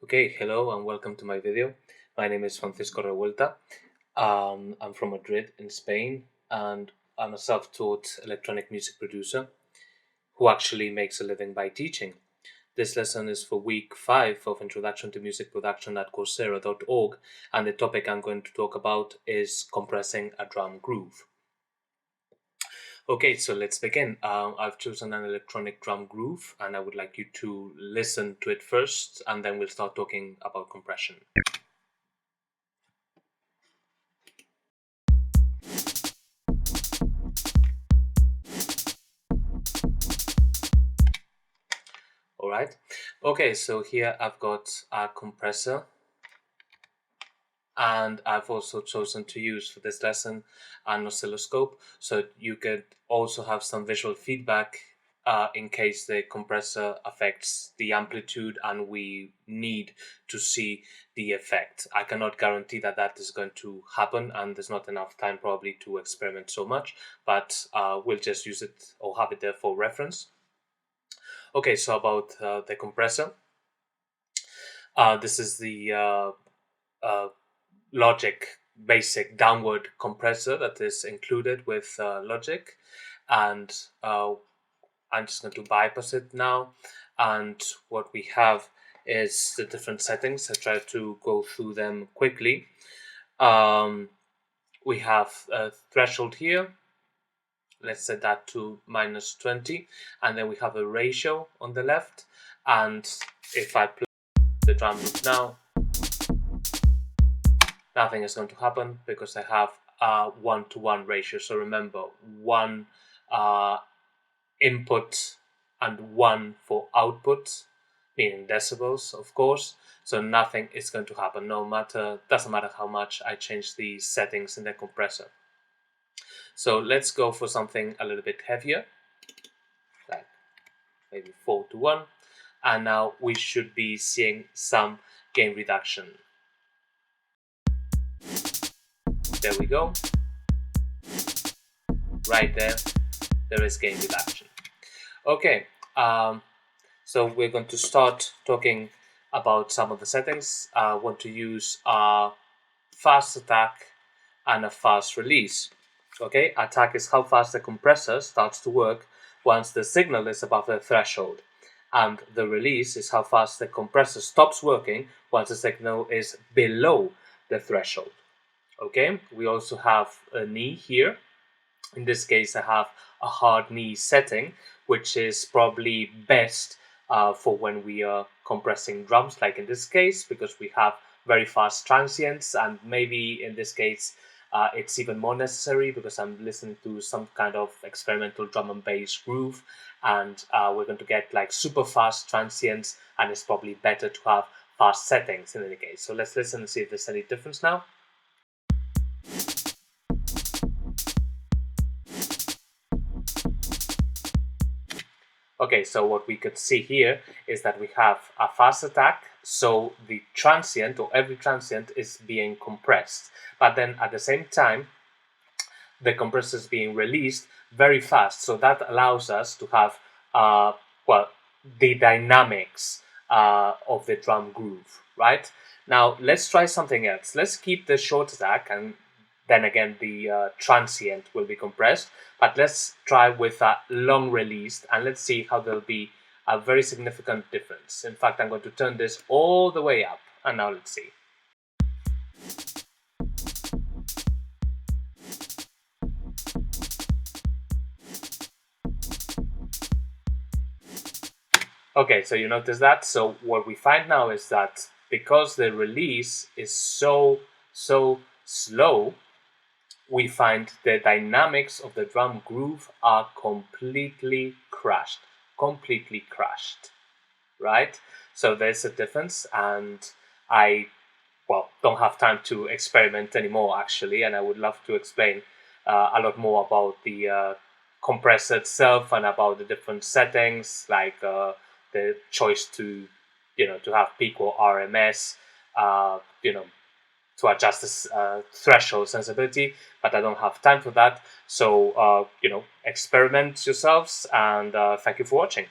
Okay, hello and welcome to my video. My name is Francisco Revuelta. I'm from Madrid in Spain, and I'm a self-taught electronic music producer who actually makes a living by teaching. This lesson is for week 5 of Introduction to Music Production at Coursera.org, and the topic I'm going to talk about is compressing a drum groove. Okay, so let's begin. I've chosen an electronic drum groove, and I would like you to listen to it first, and then we'll start talking about compression. All right. Okay, so here I've got a compressor, and I've also chosen to use for this lesson an oscilloscope, so you could also have some visual feedback in case the compressor affects the amplitude and we need to see the effect. I cannot guarantee that that is going to happen, and there's not enough time probably to experiment so much, but we'll just use it or have it there for reference. Okay, so about the compressor. This is the Logic basic downward compressor that is included with Logic, and I'm just going to bypass it now. And what we have is the different settings. I try to go through them quickly. We have a threshold here. Let's set that to -20, and then we have a ratio on the left. And if I play the drum loop now, nothing is going to happen because I have a 1-to-1 ratio. So remember, one input and one for output, meaning decibels, of course. So nothing is going to happen, doesn't matter how much I change the settings in the compressor. So let's go for something a little bit heavier, like maybe 4-to-1. And now we should be seeing some gain reduction. There we go. Right there is gain reduction. Okay, so we're going to start talking about some of the settings. I want to use a fast attack and a fast release. Okay, attack is how fast the compressor starts to work once the signal is above the threshold, and the release is how fast the compressor stops working once the signal is below the threshold. Okay, we also have a knee here. In this case, I have a hard knee setting, which is probably best for when we are compressing drums, like in this case, because we have very fast transients, and maybe in this case, it's even more necessary because I'm listening to some kind of experimental drum and bass groove, and we're going to get like super fast transients, and it's probably better to have fast settings in any case. So let's listen and see if there's any difference now. Okay, so what we could see here is that we have a fast attack, so the transient or every transient is being compressed, but then at the same time the compressor is being released very fast, so that allows us to have the dynamics of the drum groove, right? Now let's try something else. Let's keep the short attack, and then again the transient will be compressed, but let's try with a long release, and let's see how there'll be a very significant difference. In fact, I'm going to turn this all the way up, and now let's see. Okay, so you notice that. So what we find now is that because the release is so slow, we find the dynamics of the drum groove are completely crushed, right? So there's a difference, and I don't have time to experiment anymore actually, and I would love to explain a lot more about the compressor itself and about the different settings, like the choice to to have peak or RMS, to adjust this threshold sensibility, but I don't have time for that. So experiment yourselves, and thank you for watching.